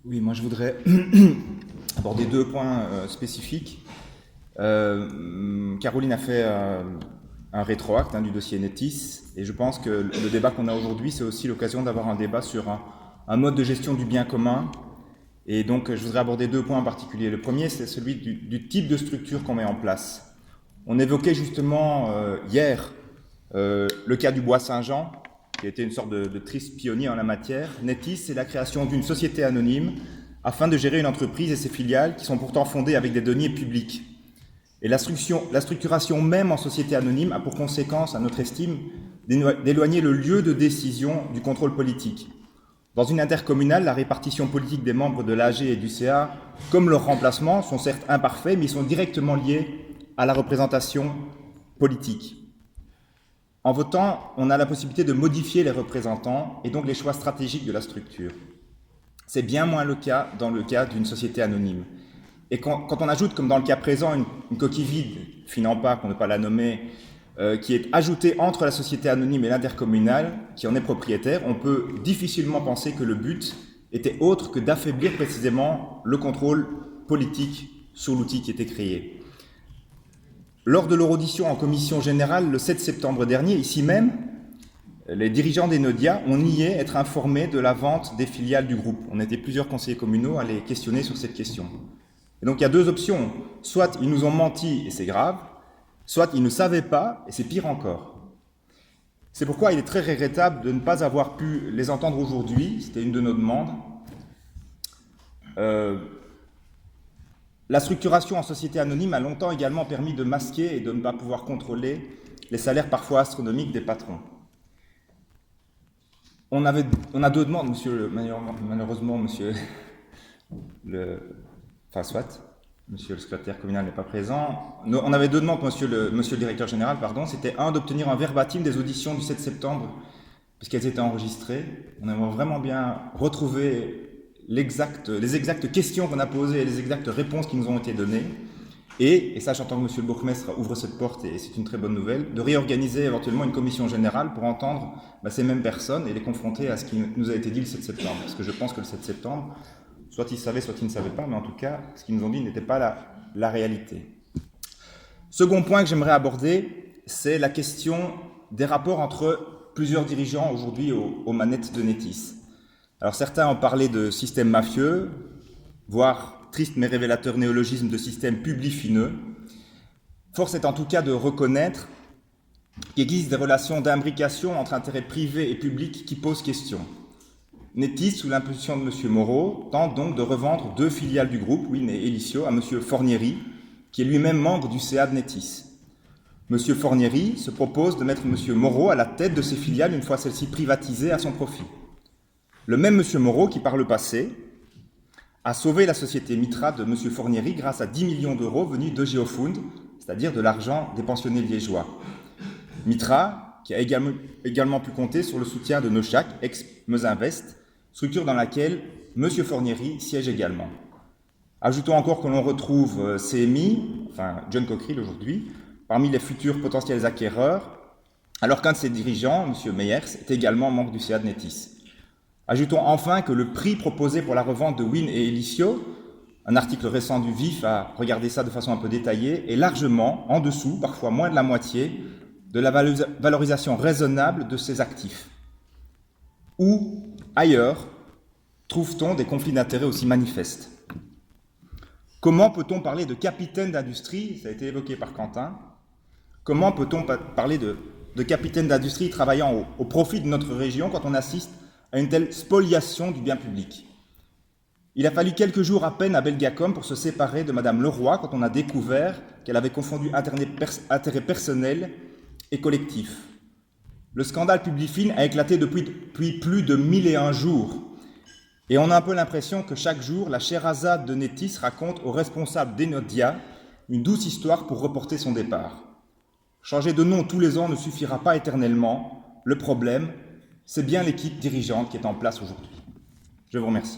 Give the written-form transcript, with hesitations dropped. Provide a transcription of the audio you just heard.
Oui, moi je voudrais aborder deux points spécifiques. Caroline a fait un rétroacte du dossier Netis, et je pense que le débat qu'on a aujourd'hui, c'est aussi l'occasion d'avoir un débat sur un mode de gestion du bien commun. Et donc je voudrais aborder deux points en particulier. Le premier, c'est celui du type de structure qu'on met en place. On évoquait justement hier le cas du Bois Saint-Jean, qui a été une sorte de triste pionnier en la matière. Netis, c'est la création d'une société anonyme afin de gérer une entreprise et ses filiales qui sont pourtant fondées avec des deniers publics. Et la structuration même en société anonyme a pour conséquence, à notre estime, d'éloigner le lieu de décision du contrôle politique. Dans une intercommunale, la répartition politique des membres de l'AG et du CA, comme leur remplacement, sont certes imparfaits, mais ils sont directement liés à la représentation politique. En votant, on a la possibilité de modifier les représentants et donc les choix stratégiques de la structure. C'est bien moins le cas dans le cas d'une société anonyme. Et quand on ajoute, comme dans le cas présent, une coquille vide, finant pas, qu'on ne peut pas la nommer, qui est ajoutée entre la société anonyme et l'intercommunale, qui en est propriétaire, on peut difficilement penser que le but était autre que d'affaiblir précisément le contrôle politique sur l'outil qui était créé. Lors de leur audition en commission générale le 7 septembre dernier, ici même, les dirigeants d'Enodia ont nié être informés de la vente des filiales du groupe. On était plusieurs conseillers communaux à les questionner sur cette question. Et donc il y a deux options. Soit ils nous ont menti et c'est grave, soit ils ne savaient pas et c'est pire encore. C'est pourquoi il est très regrettable de ne pas avoir pu les entendre aujourd'hui. C'était une de nos demandes. La structuration en société anonyme a longtemps également permis de masquer et de ne pas pouvoir contrôler les salaires parfois astronomiques des patrons. On a deux demandes, malheureusement, monsieur monsieur le secrétaire communal n'est pas présent. On avait deux demandes, monsieur le directeur général, pardon. C'était d'obtenir un verbatim des auditions du 7 septembre, puisqu'elles étaient enregistrées. On aimerait vraiment bien retrouver les exactes questions qu'on a posées et les exactes réponses qui nous ont été données. Et ça, j'entends que monsieur le bourgmestre ouvre cette porte, et c'est une très bonne nouvelle, de réorganiser éventuellement une commission générale pour entendre ces mêmes personnes et les confronter à ce qui nous a été dit le 7 septembre. Parce que je pense que le 7 septembre, soit ils savaient, soit ils ne savaient pas, mais en tout cas, ce qu'ils nous ont dit n'était pas la réalité. Second point que j'aimerais aborder, c'est la question des rapports entre plusieurs dirigeants aujourd'hui aux manettes de Netis. Alors certains ont parlé de système mafieux, voire triste mais révélateur néologisme de système publifineux. Force est en tout cas de reconnaître qu'il existe des relations d'imbrication entre intérêts privés et publics qui posent question. Netis, sous l'impulsion de M. Moreau, tente donc de revendre deux filiales du groupe, Win et Elicio, à M. Fornieri, qui est lui-même membre du CA de Netis. M. Fornieri se propose de mettre M. Moreau à la tête de ces filiales une fois celles-ci privatisées à son profit. Le même M. Moreau qui, par le passé, a sauvé la société Mitra de M. Fornieri grâce à 10 millions d'euros venus de Geofund, c'est-à-dire de l'argent des pensionnés liégeois. Mitra, qui a également pu compter sur le soutien de Nochac, ex-Meusinvest, structure dans laquelle M. Fornieri siège également. Ajoutons encore que l'on retrouve CMI, enfin John Cockerill aujourd'hui, parmi les futurs potentiels acquéreurs, alors qu'un de ses dirigeants, M. Meyers, est également membre du CA de Netis. Ajoutons enfin que le prix proposé pour la revente de Win et Elicio, un article récent du VIF a regardé ça de façon un peu détaillée, est largement en dessous, parfois moins de la moitié, de la valorisation raisonnable de ces actifs. Où, ailleurs, trouve-t-on des conflits d'intérêts aussi manifestes? Comment peut-on parler de capitaine d'industrie? Ça a été évoqué par Quentin. Comment peut-on parler de capitaine d'industrie travaillant au profit de notre région quand on assiste à une telle spoliation du bien public? Il a fallu quelques jours à peine à Belgacom pour se séparer de Madame Leroy quand on a découvert qu'elle avait confondu intérêt personnel et collectif. Le scandale Publifin a éclaté depuis plus de 1001 jours. Et on a un peu l'impression que chaque jour, la Sherazade de Netis raconte aux responsables d'Enodia une douce histoire pour reporter son départ. Changer de nom tous les ans ne suffira pas éternellement. Le problème, c'est bien l'équipe dirigeante qui est en place aujourd'hui. Je vous remercie.